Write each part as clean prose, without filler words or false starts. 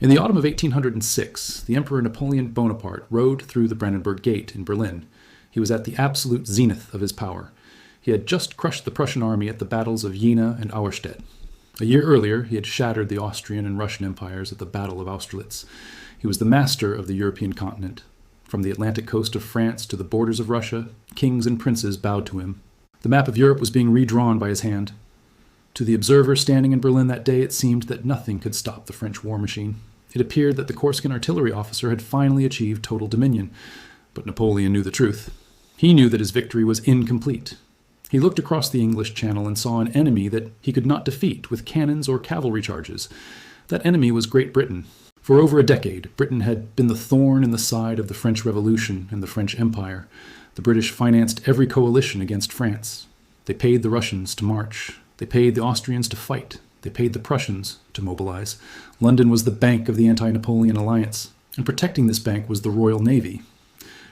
In the autumn of 1806, the Emperor Napoleon Bonaparte rode through the Brandenburg Gate in Berlin. He was at the absolute zenith of his power. He had just crushed the Prussian army at the battles of Jena and Auerstedt. A year earlier, he had shattered the Austrian and Russian empires at the Battle of Austerlitz. He was the master of the European continent. From the Atlantic coast of France to the borders of Russia, kings and princes bowed to him. The map of Europe was being redrawn by his hand. To the observer standing in Berlin that day, it seemed that nothing could stop the French war machine. It appeared that the Corsican artillery officer had finally achieved total dominion. But Napoleon knew the truth. He knew that his victory was incomplete. He looked across the English Channel and saw an enemy that he could not defeat with cannons or cavalry charges. That enemy was Great Britain. For over a decade, Britain had been the thorn in the side of the French Revolution and the French Empire. The British financed every coalition against France. They paid the Russians to march. They paid the Austrians to fight. They paid the Prussians to mobilize. London was the bank of the anti-Napoleon alliance, and protecting this bank was the Royal Navy.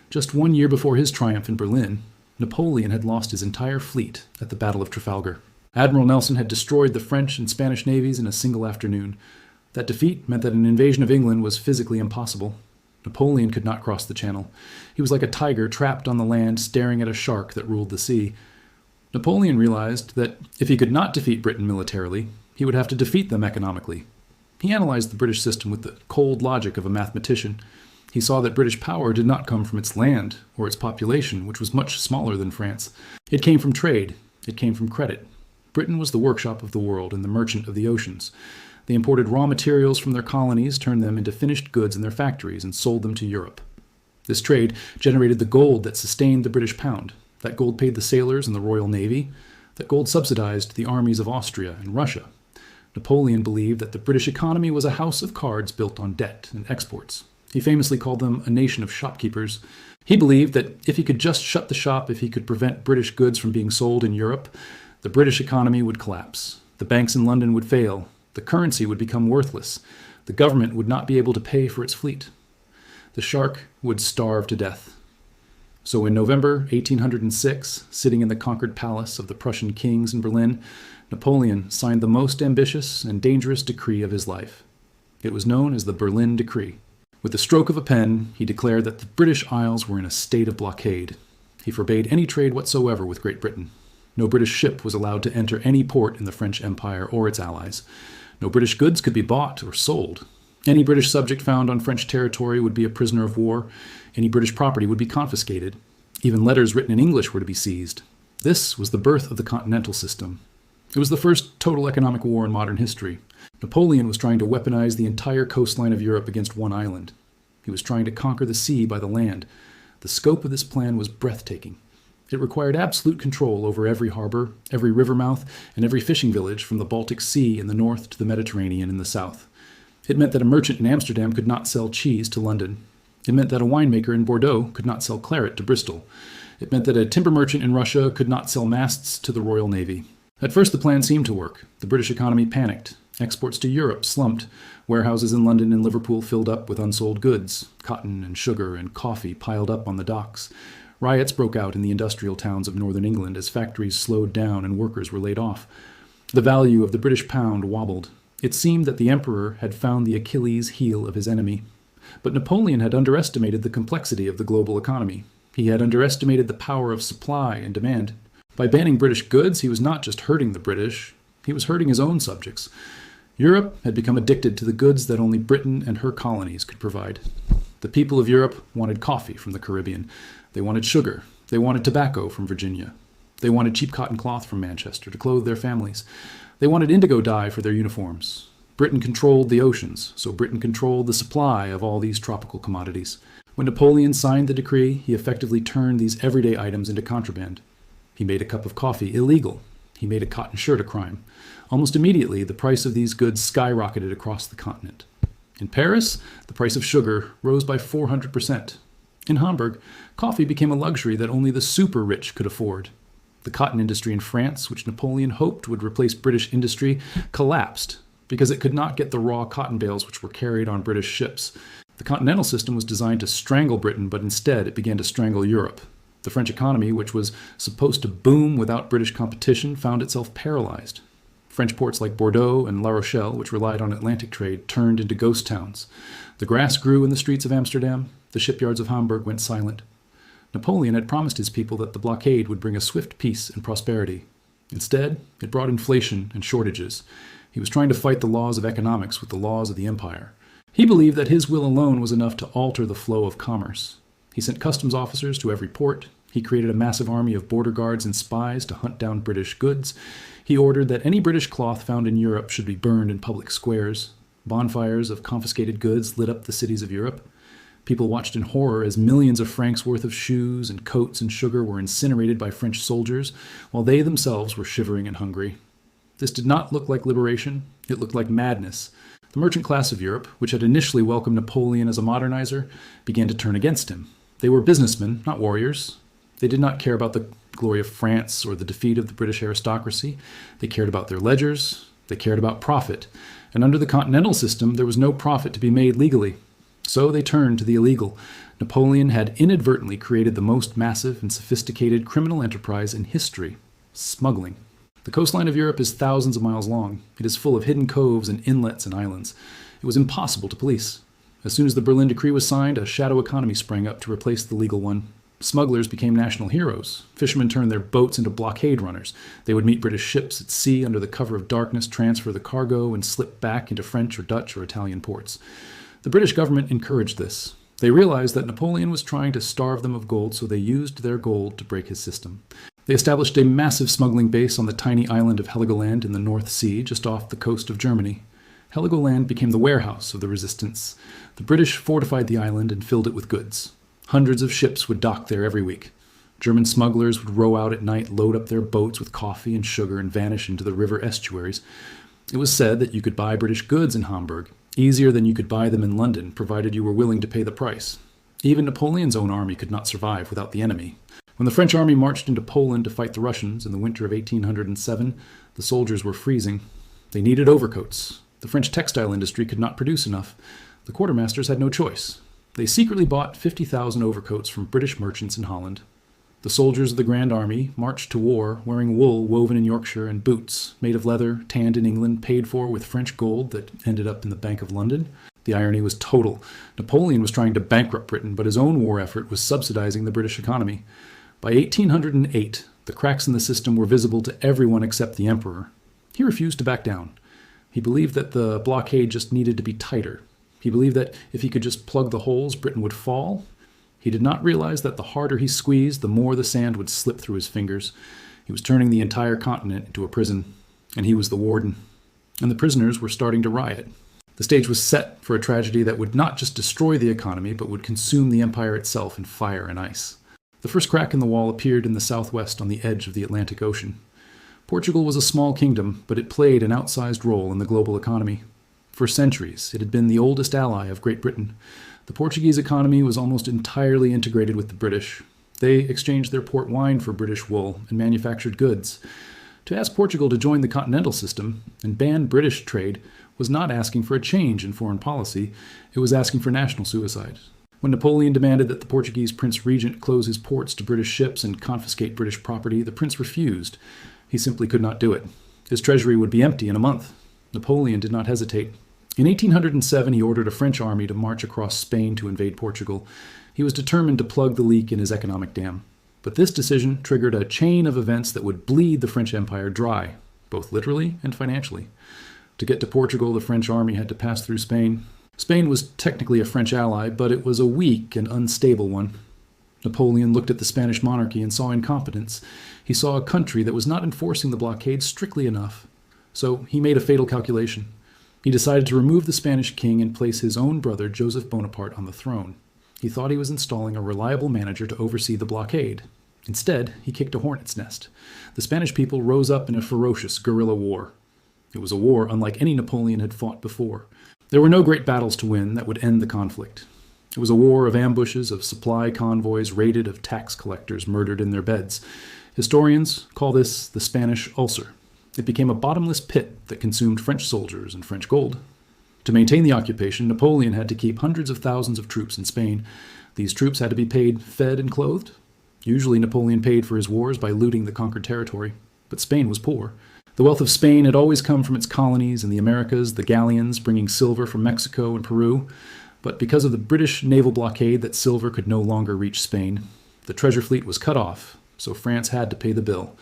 Just 1 year before his triumph in Berlin, Napoleon had lost his entire fleet at the Battle of Trafalgar. Admiral Nelson had destroyed the French and Spanish navies in a single afternoon. That defeat meant that an invasion of England was physically impossible. Napoleon could not cross the Channel. He was like a tiger trapped on the land, staring at a shark that ruled the sea. Napoleon realized that if he could not defeat Britain militarily, he would have to defeat them economically. He analyzed the British system with the cold logic of a mathematician. He saw that British power did not come from its land or its population, which was much smaller than France. It came from trade. It came from credit. Britain was the workshop of the world and the merchant of the oceans. They imported raw materials from their colonies, turned them into finished goods in their factories, and sold them to Europe. This trade generated the gold that sustained the British pound. That gold paid the sailors in the Royal Navy. That gold subsidized the armies of Austria and Russia. Napoleon believed that the British economy was a house of cards built on debt and exports. He famously called them a nation of shopkeepers. He believed that if he could just shut the shop, if he could prevent British goods from being sold in Europe, the British economy would collapse. The banks in London would fail. The currency would become worthless. The government would not be able to pay for its fleet. The shark would starve to death. So in November 1806, sitting in the conquered palace of the Prussian kings in Berlin, Napoleon signed the most ambitious and dangerous decree of his life. It was known as the Berlin Decree. With the stroke of a pen, he declared that the British Isles were in a state of blockade. He forbade any trade whatsoever with Great Britain. No British ship was allowed to enter any port in the French Empire or its allies. No British goods could be bought or sold. Any British subject found on French territory would be a prisoner of war. Any British property would be confiscated. Even letters written in English were to be seized. This was the birth of the Continental System. It was the first total economic war in modern history. Napoleon was trying to weaponize the entire coastline of Europe against one island. He was trying to conquer the sea by the land. The scope of this plan was breathtaking. It required absolute control over every harbor, every river mouth, and every fishing village from the Baltic Sea in the north to the Mediterranean in the south. It meant that a merchant in Amsterdam could not sell cheese to London. It meant that a winemaker in Bordeaux could not sell claret to Bristol. It meant that a timber merchant in Russia could not sell masts to the Royal Navy. At first the plan seemed to work. The British economy panicked. Exports to Europe slumped. Warehouses in London and Liverpool filled up with unsold goods. Cotton and sugar and coffee piled up on the docks. Riots broke out in the industrial towns of northern England as factories slowed down and workers were laid off. The value of the British pound wobbled. It seemed that the emperor had found the Achilles heel of his enemy. But Napoleon had underestimated the complexity of the global economy. He had underestimated the power of supply and demand. By banning British goods, he was not just hurting the British, he was hurting his own subjects. Europe had become addicted to the goods that only Britain and her colonies could provide. The people of Europe wanted coffee from the Caribbean. They wanted sugar. They wanted tobacco from Virginia. They wanted cheap cotton cloth from Manchester to clothe their families. They wanted indigo dye for their uniforms. Britain controlled the oceans, so Britain controlled the supply of all these tropical commodities. When Napoleon signed the decree, he effectively turned these everyday items into contraband. He made a cup of coffee illegal. He made a cotton shirt a crime. Almost immediately, the price of these goods skyrocketed across the continent. In Paris, the price of sugar rose by 400%. In Hamburg, coffee became a luxury that only the super rich could afford. The cotton industry in France, which Napoleon hoped would replace British industry, collapsed because it could not get the raw cotton bales which were carried on British ships. The Continental System was designed to strangle Britain, but instead it began to strangle Europe. The French economy, which was supposed to boom without British competition, found itself paralyzed. French ports like Bordeaux and La Rochelle, which relied on Atlantic trade, turned into ghost towns. The grass grew in the streets of Amsterdam. The shipyards of Hamburg went silent. Napoleon had promised his people that the blockade would bring a swift peace and prosperity. Instead, it brought inflation and shortages. He was trying to fight the laws of economics with the laws of the empire. He believed that his will alone was enough to alter the flow of commerce. He sent customs officers to every port. He created a massive army of border guards and spies to hunt down British goods. He ordered that any British cloth found in Europe should be burned in public squares. Bonfires of confiscated goods lit up the cities of Europe. People watched in horror as millions of francs worth of shoes and coats and sugar were incinerated by French soldiers, while they themselves were shivering and hungry. This did not look like liberation. It looked like madness. The merchant class of Europe, which had initially welcomed Napoleon as a modernizer, began to turn against him. They were businessmen, not warriors. They did not care about the glory of France or the defeat of the British aristocracy. They cared about their ledgers. They cared about profit. And under the Continental System, there was no profit to be made legally. So they turned to the illegal. Napoleon had inadvertently created the most massive and sophisticated criminal enterprise in history: smuggling. The coastline of Europe is thousands of miles long. It is full of hidden coves and inlets and islands. It was impossible to police. As soon as the Berlin Decree was signed, a shadow economy sprang up to replace the legal one. Smugglers became national heroes. Fishermen turned their boats into blockade runners. They would meet British ships at sea under the cover of darkness, transfer the cargo, and slip back into French or Dutch or Italian ports. The British government encouraged this. They realized that Napoleon was trying to starve them of gold, so they used their gold to break his system. They established a massive smuggling base on the tiny island of Heligoland in the North Sea, just off the coast of Germany. Heligoland became the warehouse of the resistance. The British fortified the island and filled it with goods. Hundreds of ships would dock there every week. German smugglers would row out at night, load up their boats with coffee and sugar, and vanish into the river estuaries. It was said that you could buy British goods in Hamburg, easier than you could buy them in London, provided you were willing to pay the price. Even Napoleon's own army could not survive without the enemy. When the French army marched into Poland to fight the Russians in the winter of 1807, the soldiers were freezing. They needed overcoats. The French textile industry could not produce enough. The quartermasters had no choice. They secretly bought 50,000 overcoats from British merchants in Holland. The soldiers of the Grand Army marched to war wearing wool woven in Yorkshire and boots made of leather, tanned in England, paid for with French gold that ended up in the Bank of London. The irony was total. Napoleon was trying to bankrupt Britain, but his own war effort was subsidizing the British economy. By 1808, the cracks in the system were visible to everyone except the emperor. He refused to back down. He believed that the blockade just needed to be tighter. He believed that if he could just plug the holes, Britain would fall. He did not realize that the harder he squeezed, the more the sand would slip through his fingers. He was turning the entire continent into a prison, and he was the warden. And the prisoners were starting to riot. The stage was set for a tragedy that would not just destroy the economy, but would consume the empire itself in fire and ice. The first crack in the wall appeared in the southwest on the edge of the Atlantic Ocean. Portugal was a small kingdom, but it played an outsized role in the global economy. For centuries, it had been the oldest ally of Great Britain. The Portuguese economy was almost entirely integrated with the British. They exchanged their port wine for British wool and manufactured goods. To ask Portugal to join the Continental System and ban British trade was not asking for a change in foreign policy, it was asking for national suicide. When Napoleon demanded that the Portuguese Prince Regent close his ports to British ships and confiscate British property, the prince refused. He simply could not do it. His treasury would be empty in a month. Napoleon did not hesitate. In 1807, he ordered a French army to march across Spain to invade Portugal. He was determined to plug the leak in his economic dam. But this decision triggered a chain of events that would bleed the French Empire dry, both literally and financially. To get to Portugal, the French army had to pass through Spain. Spain was technically a French ally, but it was a weak and unstable one. Napoleon looked at the Spanish monarchy and saw incompetence. He saw a country that was not enforcing the blockade strictly enough. So he made a fatal calculation. He decided to remove the Spanish king and place his own brother, Joseph Bonaparte, on the throne. He thought he was installing a reliable manager to oversee the blockade. Instead, he kicked a hornet's nest. The Spanish people rose up in a ferocious guerrilla war. It was a war unlike any Napoleon had fought before. There were no great battles to win that would end the conflict. It was a war of ambushes, of supply convoys raided, of tax collectors murdered in their beds. Historians call this the Spanish ulcer. It became a bottomless pit that consumed French soldiers and French gold. To maintain the occupation, Napoleon had to keep hundreds of thousands of troops in Spain. These troops had to be paid, fed, and clothed. Usually Napoleon paid for his wars by looting the conquered territory, but Spain was poor. The wealth of Spain had always come from its colonies in the Americas, the galleons bringing silver from Mexico and Peru. But because of the British naval blockade, that silver could no longer reach Spain. The treasure fleet was cut off, so France had to pay the bill.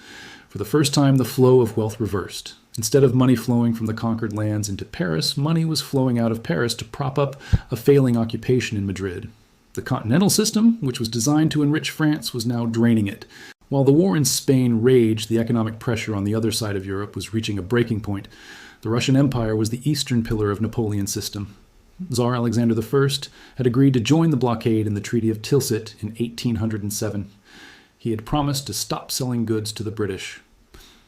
For the first time, the flow of wealth reversed. Instead of money flowing from the conquered lands into Paris, money was flowing out of Paris to prop up a failing occupation in Madrid. The Continental System, which was designed to enrich France, was now draining it. While the war in Spain raged, the economic pressure on the other side of Europe was reaching a breaking point. The Russian Empire was the eastern pillar of Napoleon's system. Tsar Alexander I had agreed to join the blockade in the Treaty of Tilsit in 1807. He had promised to stop selling goods to the British.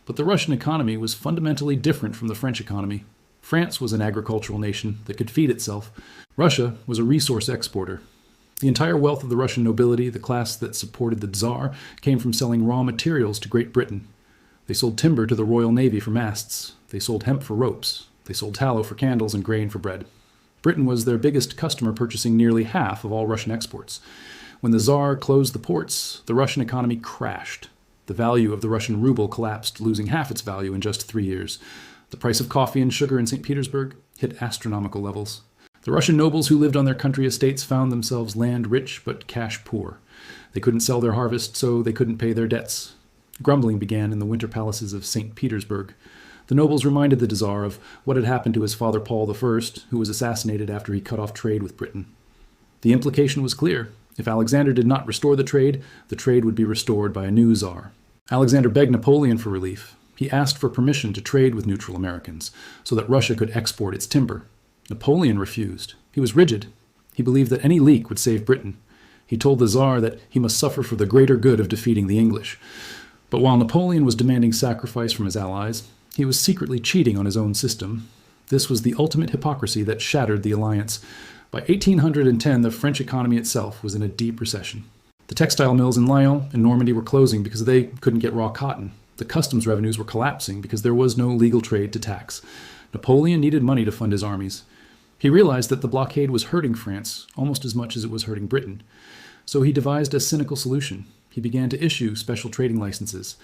But the Russian economy was fundamentally different from the French economy. France was an agricultural nation that could feed itself. Russia was a resource exporter. The entire wealth of the Russian nobility, the class that supported the Tsar, came from selling raw materials to Great Britain. They sold timber to the Royal Navy for masts. They sold hemp for ropes. They sold tallow for candles and grain for bread. Britain was their biggest customer, purchasing nearly half of all Russian exports. When the Tsar closed the ports, the Russian economy crashed. The value of the Russian ruble collapsed, losing half its value in just 3 years. The price of coffee and sugar in St. Petersburg hit astronomical levels. The Russian nobles who lived on their country estates found themselves land rich but cash poor. They couldn't sell their harvest, so they couldn't pay their debts. Grumbling began in the winter palaces of St. Petersburg. The nobles reminded the Tsar of what had happened to his father Paul I, who was assassinated after he cut off trade with Britain. The implication was clear. If Alexander did not restore the trade would be restored by a new Tsar. Alexander begged Napoleon for relief. He asked for permission to trade with neutral Americans, so that Russia could export its timber. Napoleon refused. He was rigid. He believed that any leak would save Britain. He told the Tsar that he must suffer for the greater good of defeating the English. But while Napoleon was demanding sacrifice from his allies, he was secretly cheating on his own system. This was the ultimate hypocrisy that shattered the alliance. By 1810, the French economy itself was in a deep recession. The textile mills in Lyon and Normandy were closing because they couldn't get raw cotton. The customs revenues were collapsing because there was no legal trade to tax. Napoleon needed money to fund his armies. He realized that the blockade was hurting France almost as much as it was hurting Britain. So he devised a cynical solution. He began to issue special trading licenses.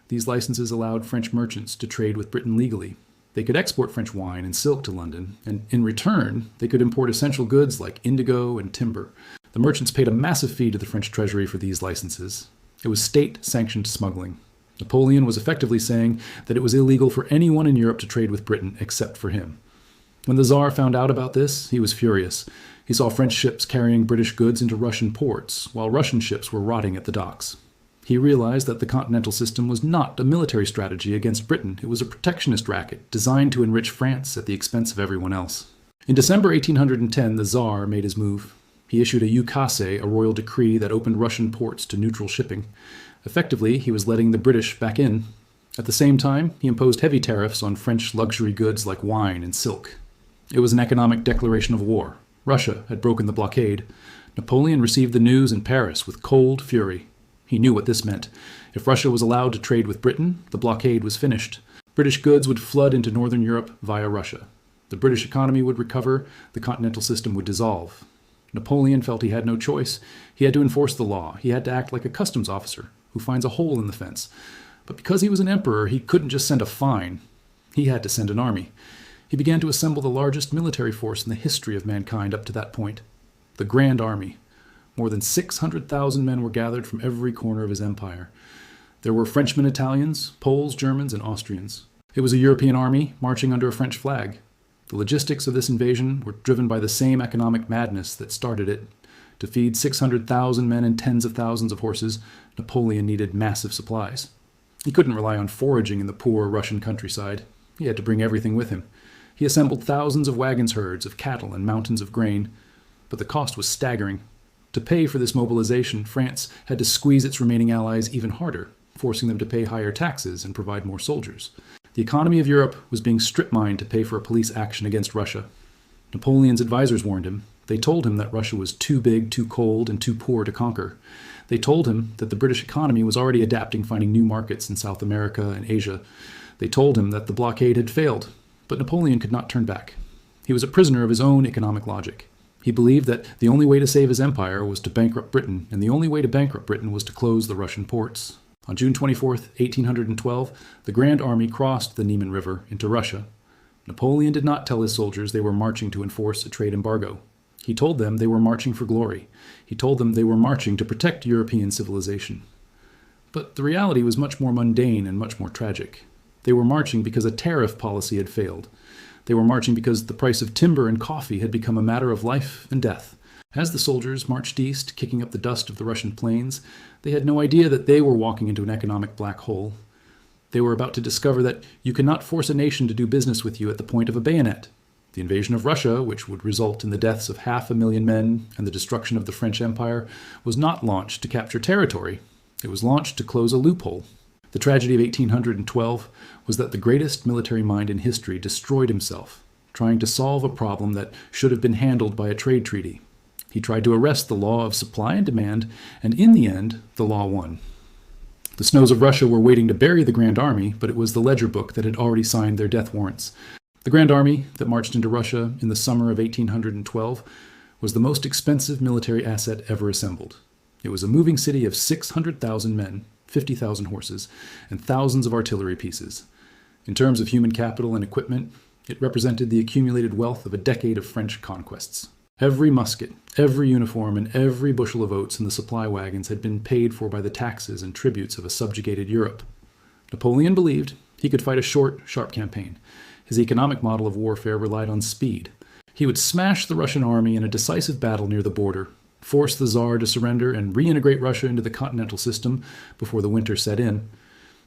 These licenses allowed French merchants to trade with Britain legally. They could export French wine and silk to London, and in return, they could import essential goods like indigo and timber. The merchants paid a massive fee to the French treasury for these licenses. It was state-sanctioned smuggling. Napoleon was effectively saying that it was illegal for anyone in Europe to trade with Britain except for him. When the Tsar found out about this, he was furious. He saw French ships carrying British goods into Russian ports, while Russian ships were rotting at the docks. He realized that the Continental System was not a military strategy against Britain. It was a protectionist racket designed to enrich France at the expense of everyone else. In December 1810, the Tsar made his move. He issued a ukase, a royal decree that opened Russian ports to neutral shipping. Effectively, he was letting the British back in. At the same time, he imposed heavy tariffs on French luxury goods like wine and silk. It was an economic declaration of war. Russia had broken the blockade. Napoleon received the news in Paris with cold fury. He knew what this meant. If Russia was allowed to trade with Britain, the blockade was finished. British goods would flood into northern Europe via Russia. The British economy would recover, the Continental System would dissolve. Napoleon felt he had no choice. He had to enforce the law. He had to act like a customs officer who finds a hole in the fence. But because he was an emperor, he couldn't just send a fine. He had to send an army. He began to assemble the largest military force in the history of mankind up to that point, the Grand Army. More than 600,000 men were gathered from every corner of his empire. There were Frenchmen, Italians, Poles, Germans, and Austrians. It was a European army marching under a French flag. The logistics of this invasion were driven by the same economic madness that started it. To feed 600,000 men and tens of thousands of horses, Napoleon needed massive supplies. He couldn't rely on foraging in the poor Russian countryside. He had to bring everything with him. He assembled thousands of wagons, herds of cattle, and mountains of grain. But the cost was staggering. To pay for this mobilization, France had to squeeze its remaining allies even harder, forcing them to pay higher taxes and provide more soldiers. The economy of Europe was being strip-mined to pay for a police action against Russia. Napoleon's advisors warned him. They told him that Russia was too big, too cold, and too poor to conquer. They told him that the British economy was already adapting, finding new markets in South America and Asia. They told him that the blockade had failed, but Napoleon could not turn back. He was a prisoner of his own economic logic. He believed that the only way to save his empire was to bankrupt Britain, and the only way to bankrupt Britain was to close the Russian ports. On June 24th, 1812, the Grand Army crossed the Niemen River into Russia. Napoleon did not tell his soldiers they were marching to enforce a trade embargo. He told them they were marching for glory. He told them they were marching to protect European civilization. But the reality was much more mundane and much more tragic. They were marching because a tariff policy had failed. They were marching because the price of timber and coffee had become a matter of life and death. As the soldiers marched east, kicking up the dust of the Russian plains, they had no idea that they were walking into an economic black hole. They were about to discover that you cannot force a nation to do business with you at the point of a bayonet. The invasion of Russia, which would result in the deaths of 500,000 men and the destruction of the French Empire, was not launched to capture territory. It was launched to close a loophole. The tragedy of 1812 was that the greatest military mind in history destroyed himself, trying to solve a problem that should have been handled by a trade treaty. He tried to arrest the law of supply and demand, and in the end, the law won. The snows of Russia were waiting to bury the Grand Army, but it was the ledger book that had already signed their death warrants. The Grand Army that marched into Russia in the summer of 1812 was the most expensive military asset ever assembled. It was a moving city of 600,000 men, 50,000 horses, and thousands of artillery pieces. In terms of human capital and equipment, it represented the accumulated wealth of a decade of French conquests. Every musket, every uniform, and every bushel of oats in the supply wagons had been paid for by the taxes and tributes of a subjugated Europe. Napoleon believed he could fight a short, sharp campaign. His economic model of warfare relied on speed. He would smash the Russian army in a decisive battle near the border, force the Tsar to surrender, and reintegrate Russia into the Continental System before the winter set in.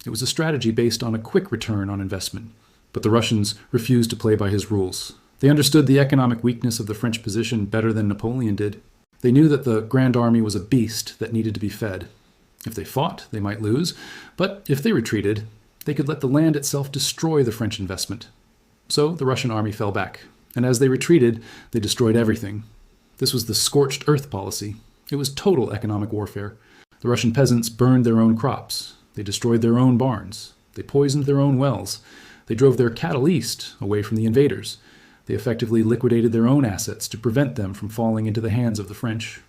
It was a strategy based on a quick return on investment. But the Russians refused to play by his rules. They understood the economic weakness of the French position better than Napoleon did. They knew that the Grand Army was a beast that needed to be fed. If they fought, they might lose, but if they retreated, they could let the land itself destroy the French investment. So the Russian army fell back, and as they retreated, they destroyed everything. This was the scorched earth policy. It was total economic warfare. The Russian peasants burned their own crops. They destroyed their own barns. They poisoned their own wells. They drove their cattle east, away from the invaders. They effectively liquidated their own assets to prevent them from falling into the hands of the French.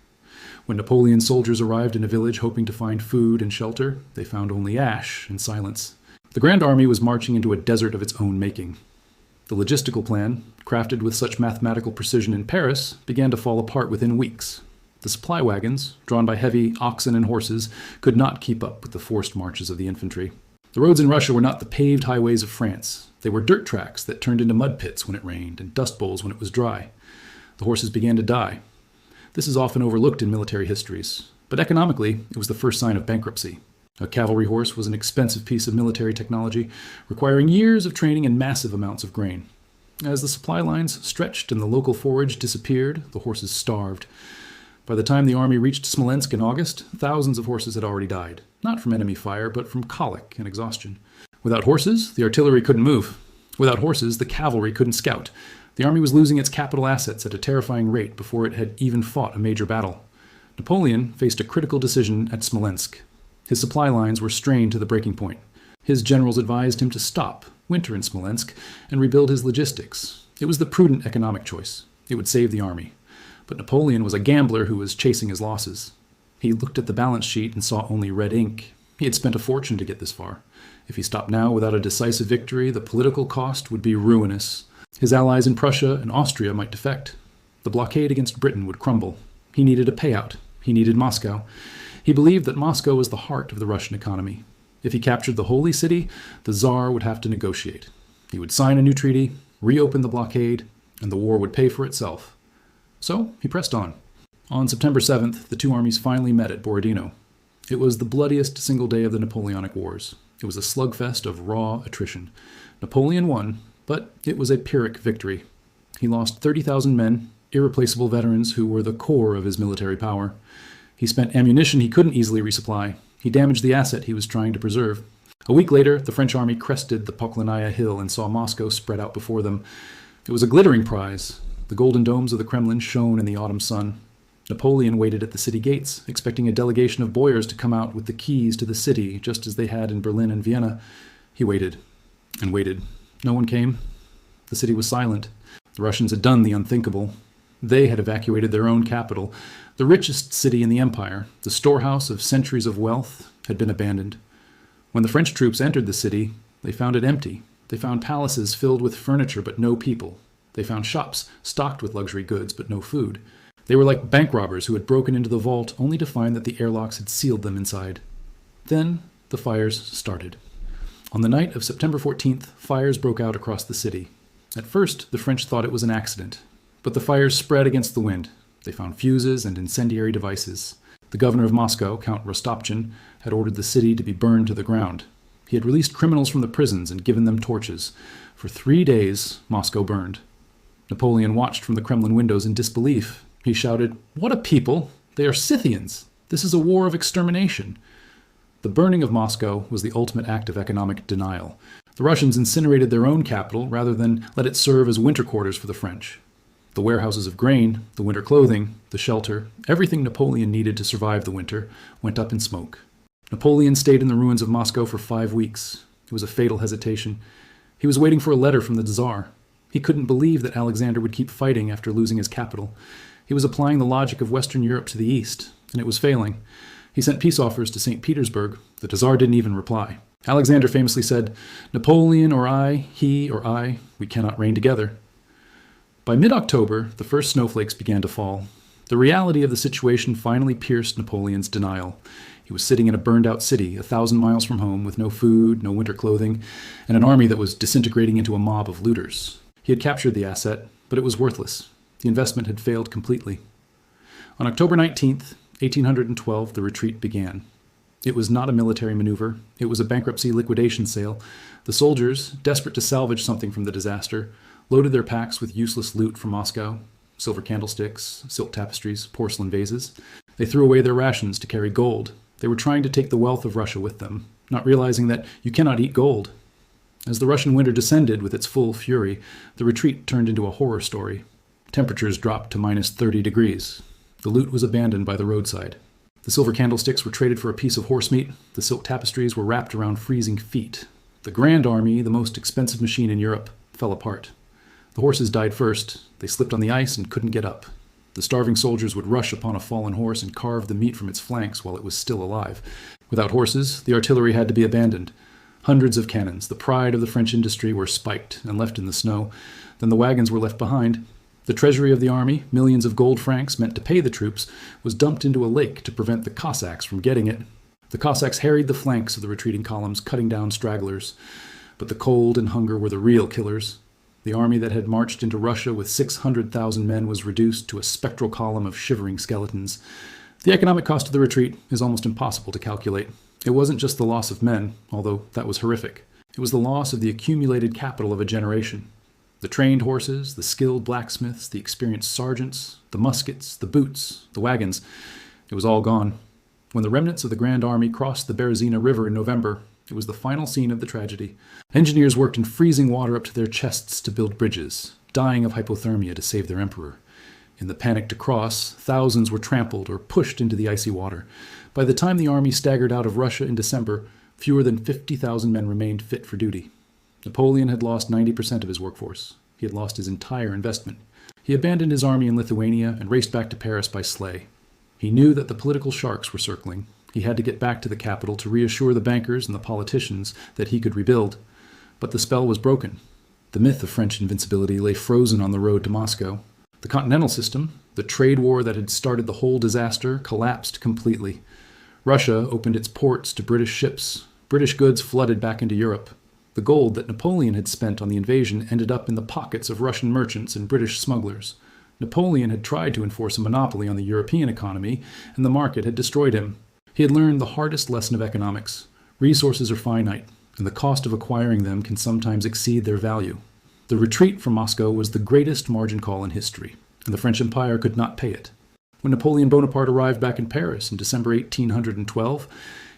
When Napoleon's soldiers arrived in a village hoping to find food and shelter, they found only ash and silence. The Grand Army was marching into a desert of its own making. The logistical plan, crafted with such mathematical precision in Paris, began to fall apart within weeks. The supply wagons, drawn by heavy oxen and horses, could not keep up with the forced marches of the infantry. The roads in Russia were not the paved highways of France. They were dirt tracks that turned into mud pits when it rained and dust bowls when it was dry. The horses began to die. This is often overlooked in military histories, but economically, it was the first sign of bankruptcy. A cavalry horse was an expensive piece of military technology, requiring years of training and massive amounts of grain. As the supply lines stretched and the local forage disappeared, the horses starved. By the time the army reached Smolensk in August, thousands of horses had already died, not from enemy fire, but from colic and exhaustion. Without horses, the artillery couldn't move. Without horses, the cavalry couldn't scout. The army was losing its capital assets at a terrifying rate before it had even fought a major battle. Napoleon faced a critical decision at Smolensk. His supply lines were strained to the breaking point. His generals advised him to stop, winter in Smolensk, and rebuild his logistics. It was the prudent economic choice. It would save the army. But Napoleon was a gambler who was chasing his losses. He looked at the balance sheet and saw only red ink. He had spent a fortune to get this far. If he stopped now without a decisive victory, the political cost would be ruinous. His allies in Prussia and Austria might defect. The blockade against Britain would crumble. He needed a payout. He needed Moscow. He believed that Moscow was the heart of the Russian economy. If he captured the Holy City, the Tsar would have to negotiate. He would sign a new treaty, reopen the blockade, and the war would pay for itself. So he pressed on. On September 7th, the two armies finally met at Borodino. It was the bloodiest single day of the Napoleonic Wars. It was a slugfest of raw attrition. Napoleon won, but it was a Pyrrhic victory. He lost 30,000 men, irreplaceable veterans who were the core of his military power. He spent ammunition he couldn't easily resupply. He damaged the asset he was trying to preserve. A week later, the French army crested the Poklanaya hill and saw Moscow spread out before them. It was a glittering prize. The golden domes of the Kremlin shone in the autumn sun. Napoleon waited at the city gates, expecting a delegation of boyars to come out with the keys to the city, just as they had in Berlin and Vienna. He waited and waited. No one came. The city was silent. The Russians had done the unthinkable. They had evacuated their own capital. The richest city in the empire, the storehouse of centuries of wealth, had been abandoned. When the French troops entered the city, they found it empty. They found palaces filled with furniture but no people. They found shops stocked with luxury goods but no food. They were like bank robbers who had broken into the vault only to find that the airlocks had sealed them inside. Then the fires started. On the night of September 14th, fires broke out across the city. At first, the French thought it was an accident, but the fires spread against the wind. They found fuses and incendiary devices. The governor of Moscow, Count Rostopchin, had ordered the city to be burned to the ground. He had released criminals from the prisons and given them torches. For 3 days, Moscow burned. Napoleon watched from the Kremlin windows in disbelief. He shouted, "What a people! They are Scythians! This is a war of extermination!" The burning of Moscow was the ultimate act of economic denial. The Russians incinerated their own capital rather than let it serve as winter quarters for the French. The warehouses of grain, the winter clothing, the shelter, everything Napoleon needed to survive the winter, went up in smoke. Napoleon stayed in the ruins of Moscow for 5 weeks. It was a fatal hesitation. He was waiting for a letter from the Tsar. He couldn't believe that Alexander would keep fighting after losing his capital. He was applying the logic of Western Europe to the east, and it was failing. He sent peace offers to St. Petersburg. The Tsar didn't even reply. Alexander famously said, "Napoleon or I, he or I, we cannot reign together." By mid-October, the first snowflakes began to fall. The reality of the situation finally pierced Napoleon's denial. He was sitting in a burned-out city, 1,000 miles from home, with no food, no winter clothing, and an army that was disintegrating into a mob of looters. He had captured the asset, but it was worthless. The investment had failed completely. On October 19th, 1812, the retreat began. It was not a military maneuver. It was a bankruptcy liquidation sale. The soldiers, desperate to salvage something from the disaster, loaded their packs with useless loot from Moscow: silver candlesticks, silk tapestries, porcelain vases. They threw away their rations to carry gold. They were trying to take the wealth of Russia with them, not realizing that you cannot eat gold. As the Russian winter descended with its full fury, the retreat turned into a horror story. Temperatures dropped to minus 30 degrees. The loot was abandoned by the roadside. The silver candlesticks were traded for a piece of horse meat. The silk tapestries were wrapped around freezing feet. The Grand Army, the most expensive machine in Europe, fell apart. The horses died first. They slipped on the ice and couldn't get up. The starving soldiers would rush upon a fallen horse and carve the meat from its flanks while it was still alive. Without horses, the artillery had to be abandoned. Hundreds of cannons, the pride of the French industry, were spiked and left in the snow. Then the wagons were left behind. The treasury of the army, millions of gold francs meant to pay the troops, was dumped into a lake to prevent the Cossacks from getting it. The Cossacks harried the flanks of the retreating columns, cutting down stragglers. But the cold and hunger were the real killers. The army that had marched into Russia with 600,000 men was reduced to a spectral column of shivering skeletons. The economic cost of the retreat is almost impossible to calculate. It wasn't just the loss of men, although that was horrific. It was the loss of the accumulated capital of a generation. The trained horses, the skilled blacksmiths, the experienced sergeants, the muskets, the boots, the wagons. It was all gone. When the remnants of the Grand Army crossed the Berezina River in November, it was the final scene of the tragedy. Engineers worked in freezing water up to their chests to build bridges, dying of hypothermia to save their emperor. In the panic to cross, thousands were trampled or pushed into the icy water. By the time the army staggered out of Russia in December, fewer than 50,000 men remained fit for duty. Napoleon had lost 90% of his workforce. He had lost his entire investment. He abandoned his army in Lithuania and raced back to Paris by sleigh. He knew that the political sharks were circling. He had to get back to the capital to reassure the bankers and the politicians that he could rebuild. But the spell was broken. The myth of French invincibility lay frozen on the road to Moscow. The Continental System, the trade war that had started the whole disaster, collapsed completely. Russia opened its ports to British ships. British goods flooded back into Europe. The gold that Napoleon had spent on the invasion ended up in the pockets of Russian merchants and British smugglers. Napoleon had tried to enforce a monopoly on the European economy, and the market had destroyed him. He had learned the hardest lesson of economics. Resources are finite, and the cost of acquiring them can sometimes exceed their value. The retreat from Moscow was the greatest margin call in history, and the French Empire could not pay it. When Napoleon Bonaparte arrived back in Paris in December 1812,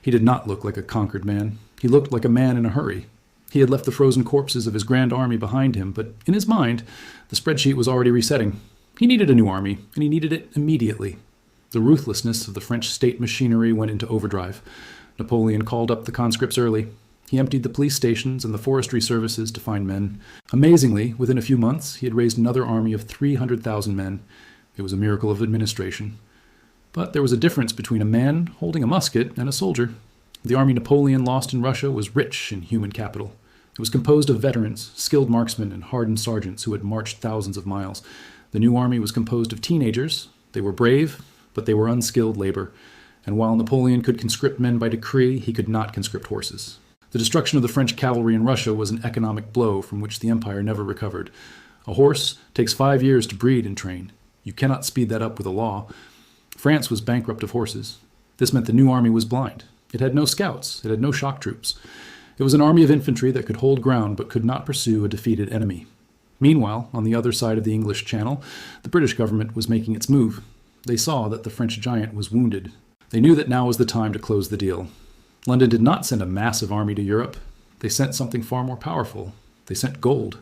he did not look like a conquered man. He looked like a man in a hurry. He had left the frozen corpses of his grand army behind him, but in his mind, the spreadsheet was already resetting. He needed a new army, and he needed it immediately. The ruthlessness of the French state machinery went into overdrive. Napoleon called up the conscripts early. He emptied the police stations and the forestry services to find men. Amazingly, within a few months, he had raised another army of 300,000 men. It was a miracle of administration. But there was a difference between a man holding a musket and a soldier. The army Napoleon lost in Russia was rich in human capital. It was composed of veterans, skilled marksmen, and hardened sergeants who had marched thousands of miles. The new army was composed of teenagers. They were brave, but they were unskilled labor. And while Napoleon could conscript men by decree, he could not conscript horses. The destruction of the French cavalry in Russia was an economic blow from which the empire never recovered. A horse takes 5 years to breed and train. You cannot speed that up with a law. France was bankrupt of horses. This meant the new army was blind. It had no scouts. It had no shock troops. It was an army of infantry that could hold ground but could not pursue a defeated enemy. Meanwhile, on the other side of the English Channel, the British government was making its move. They saw that the French giant was wounded. They knew that now was the time to close the deal. London did not send a massive army to Europe. They sent something far more powerful. They sent gold.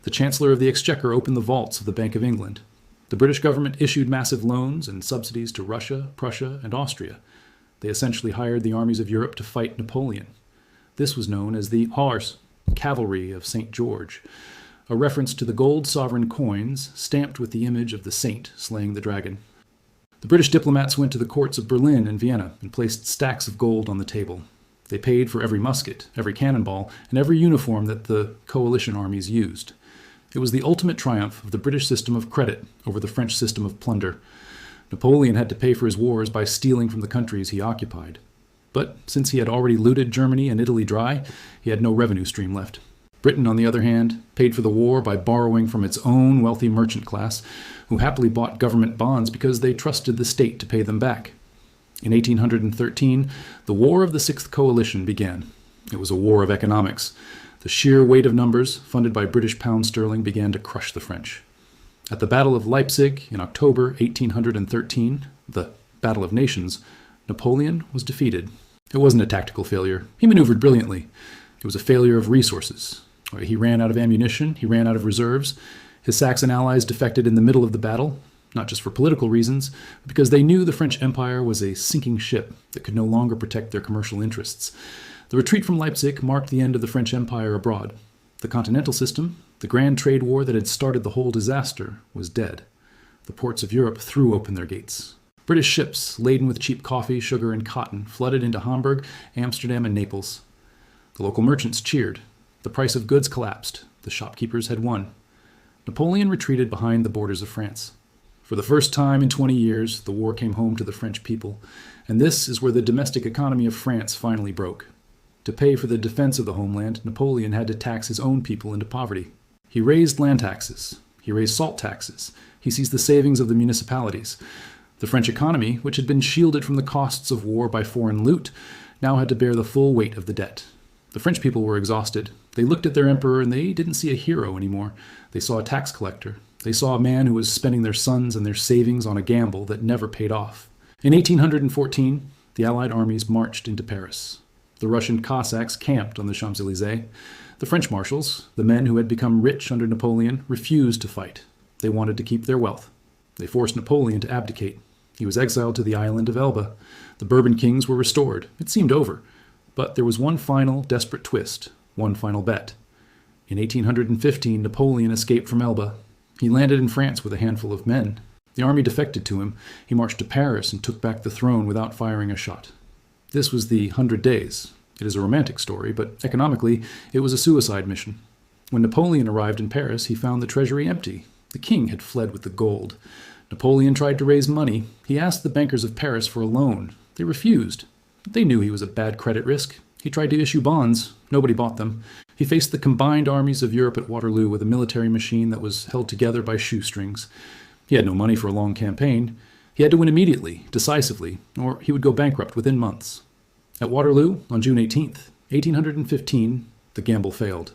The Chancellor of the Exchequer opened the vaults of the Bank of England. The British government issued massive loans and subsidies to Russia, Prussia, and Austria. They essentially hired the armies of Europe to fight Napoleon. This was known as the Horse, Cavalry of St. George, a reference to the gold sovereign coins stamped with the image of the saint slaying the dragon. The British diplomats went to the courts of Berlin and Vienna and placed stacks of gold on the table. They paid for every musket, every cannonball, and every uniform that the coalition armies used. It was the ultimate triumph of the British system of credit over the French system of plunder. Napoleon had to pay for his wars by stealing from the countries he occupied. But since he had already looted Germany and Italy dry, he had no revenue stream left. Britain, on the other hand, paid for the war by borrowing from its own wealthy merchant class, who happily bought government bonds because they trusted the state to pay them back. In 1813, the War of the Sixth Coalition began. It was a war of economics. The sheer weight of numbers, funded by British pound sterling, began to crush the French. At the Battle of Leipzig in October 1813, the Battle of Nations, Napoleon was defeated. It wasn't a tactical failure. He maneuvered brilliantly. It was a failure of resources. He ran out of ammunition. He ran out of reserves. His Saxon allies defected in the middle of the battle, not just for political reasons, but because they knew the French Empire was a sinking ship that could no longer protect their commercial interests. The retreat from Leipzig marked the end of the French Empire abroad. The Continental System, the grand trade war that had started the whole disaster, was dead. The ports of Europe threw open their gates. British ships, laden with cheap coffee, sugar, and cotton, flooded into Hamburg, Amsterdam, and Naples. The local merchants cheered. The price of goods collapsed. The shopkeepers had won. Napoleon retreated behind the borders of France. For the first time in 20 years, the war came home to the French people, and this is where the domestic economy of France finally broke. To pay for the defense of the homeland, Napoleon had to tax his own people into poverty. He raised land taxes. He raised salt taxes. He seized the savings of the municipalities. The French economy, which had been shielded from the costs of war by foreign loot, now had to bear the full weight of the debt. The French people were exhausted. They looked at their emperor and they didn't see a hero anymore. They saw a tax collector. They saw a man who was spending their sons and their savings on a gamble that never paid off. In 1814, the Allied armies marched into Paris. The Russian Cossacks camped on the Champs-Élysées. The French marshals, the men who had become rich under Napoleon, refused to fight. They wanted to keep their wealth. They forced Napoleon to abdicate. He was exiled to the island of Elba. The Bourbon kings were restored. It seemed over. But there was one final desperate twist, one final bet. In 1815, Napoleon escaped from Elba. He landed in France with a handful of men. The army defected to him. He marched to Paris and took back the throne without firing a shot. This was the 100 Days. It is a romantic story, but economically, it was a suicide mission. When Napoleon arrived in Paris, he found the treasury empty. The king had fled with the gold. Napoleon tried to raise money. He asked the bankers of Paris for a loan. They refused. They knew he was a bad credit risk. He tried to issue bonds. Nobody bought them. He faced the combined armies of Europe at Waterloo with a military machine that was held together by shoestrings. He had no money for a long campaign. He had to win immediately, decisively, or he would go bankrupt within months. At Waterloo, on June 18th, 1815, the gamble failed.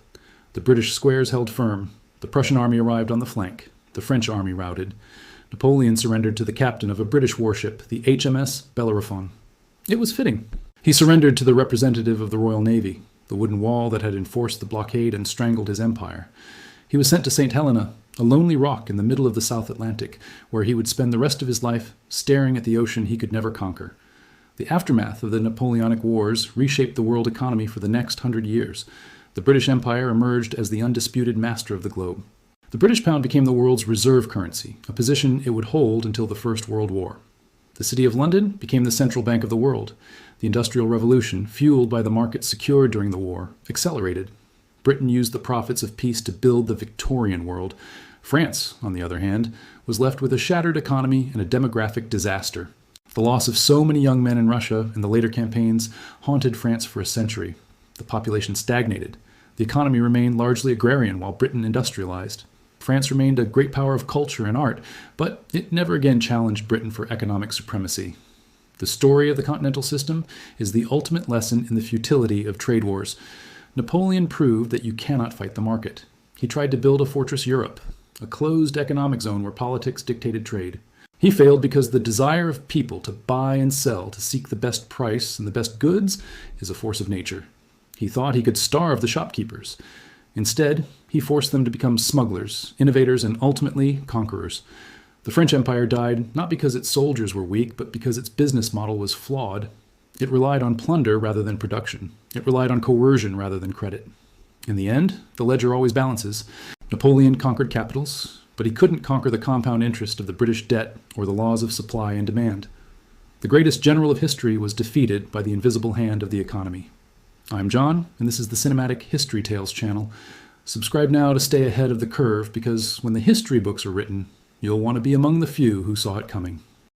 The British squares held firm. The Prussian army arrived on the flank. The French army routed. Napoleon surrendered to the captain of a British warship, the HMS Bellerophon. It was fitting. He surrendered to the representative of the Royal Navy, the wooden wall that had enforced the blockade and strangled his empire. He was sent to St. Helena, a lonely rock in the middle of the South Atlantic, where he would spend the rest of his life staring at the ocean he could never conquer. The aftermath of the Napoleonic Wars reshaped the world economy for the next 100 years. The British Empire emerged as the undisputed master of the globe. The British pound became the world's reserve currency, a position it would hold until the First World War. The City of London became the central bank of the world. The Industrial Revolution, fueled by the market secured during the war, accelerated. Britain used the profits of peace to build the Victorian world. France, on the other hand, was left with a shattered economy and a demographic disaster. The loss of so many young men in Russia in the later campaigns haunted France for a century. The population stagnated. The economy remained largely agrarian while Britain industrialized. France remained a great power of culture and art, but it never again challenged Britain for economic supremacy. The story of the Continental System is the ultimate lesson in the futility of trade wars. Napoleon proved that you cannot fight the market. He tried to build a fortress Europe, a closed economic zone where politics dictated trade. He failed because the desire of people to buy and sell, to seek the best price and the best goods, is a force of nature. He thought he could starve the shopkeepers. Instead, he forced them to become smugglers, innovators, and ultimately conquerors. The French Empire died not because its soldiers were weak, but because its business model was flawed. It relied on plunder rather than production. It relied on coercion rather than credit. In the end, the ledger always balances. Napoleon conquered capitals, but he couldn't conquer the compound interest of the British debt or the laws of supply and demand. The greatest general of history was defeated by the invisible hand of the economy. I'm John, and this is the Cinematic History Tales channel. Subscribe now to stay ahead of the curve, because when the history books are written, you'll want to be among the few who saw it coming.